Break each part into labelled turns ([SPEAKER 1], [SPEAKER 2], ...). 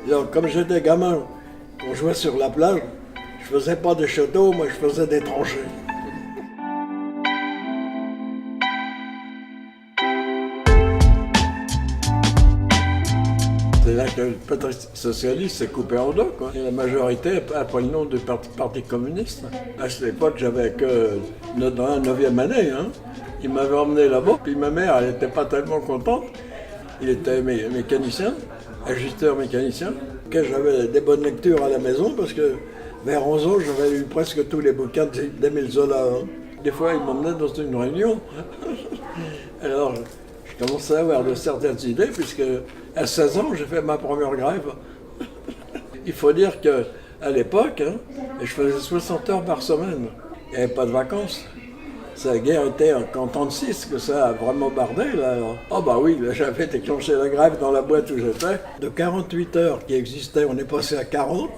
[SPEAKER 1] Alors, comme j'étais gamin, on jouait sur la plage, je faisais pas des châteaux, moi je faisais des tranchées. C'est là que le Parti socialiste s'est coupé en deux, quoi. Et la majorité a pris le nom du Parti communiste. À cette époque, j'avais que dans la 9e année. Hein. Il m'avait emmené là-bas, puis ma mère, elle n'était pas tellement contente. Il était mécanicien, ajusteur mécanicien. J'avais des bonnes lectures à la maison, parce que vers 11 ans, j'avais lu presque tous les bouquins d'Émile Zola. Hein. Des fois, il m'emmenait dans une réunion. Alors, je commençais à avoir de certaines idées, puisque à 16 ans, j'ai fait ma première grève. Il faut dire qu'à l'époque, hein, je faisais 60 heures par semaine. Il n'y avait pas de vacances. La guerre était en 1936 que ça a vraiment bardé. Là. Oh bah oui, j'avais déclenché la grève dans la boîte où j'étais. De 48 heures qui existaient, on est passé à 40.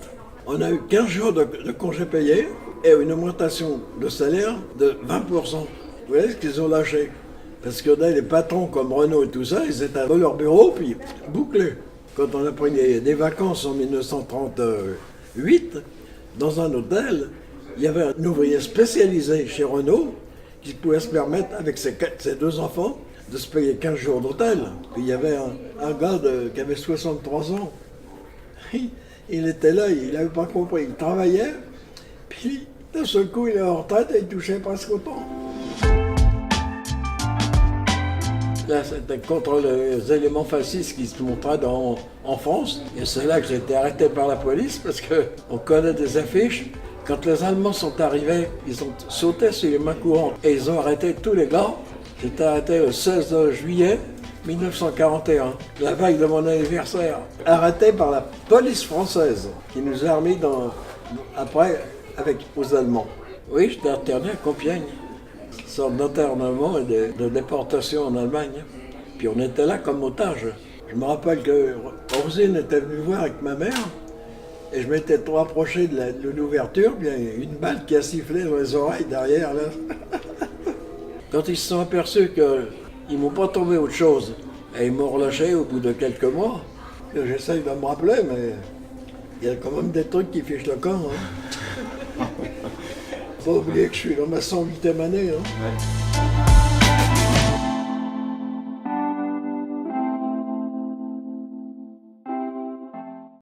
[SPEAKER 1] On a eu 15 jours de congés payés et une augmentation de salaire de 20%. Vous voyez ce qu'ils ont lâché? Parce que là, les patrons comme Renault et tout ça, ils étaient dans leur bureau, puis bouclés. Quand on a pris des vacances en 1938, dans un hôtel, il y avait un ouvrier spécialisé chez Renault qui pouvait se permettre, avec ses 2 enfants, de se payer 15 jours d'hôtel. Puis il y avait un gars qui avait 63 ans. Il était là, il n'avait pas compris. Il travaillait, puis d'un seul coup, il est en retraite et il touchait presque autant. Là, c'était contre les éléments fascistes qui se montraient en France. Et c'est là que j'ai été arrêté par la police, parce qu'on connaît des affiches. Quand les Allemands sont arrivés, ils ont sauté sur les mains courantes et ils ont arrêté tous les gars. J'étais arrêté le 16 juillet 1941, la veille de mon anniversaire. Arrêté par la police française, qui nous a remis après aux Allemands. Oui, j'étais interné à Compiègne. Sorte d'internement et de déportation en Allemagne. Puis on était là comme otages. Je me rappelle que Rosine était venue voir avec ma mère et je m'étais trop approché de l'ouverture, puis il y a une balle qui a sifflé dans les oreilles derrière. Là. Quand ils se sont aperçus qu'ils ne m'ont pas trouvé autre chose, et ils m'ont relâché au bout de quelques mois, j'essaye de me rappeler, mais il y a quand même des trucs qui fichent le camp. Hein. Faut pas oublier que je suis dans ma 108e année. Hein. Ouais.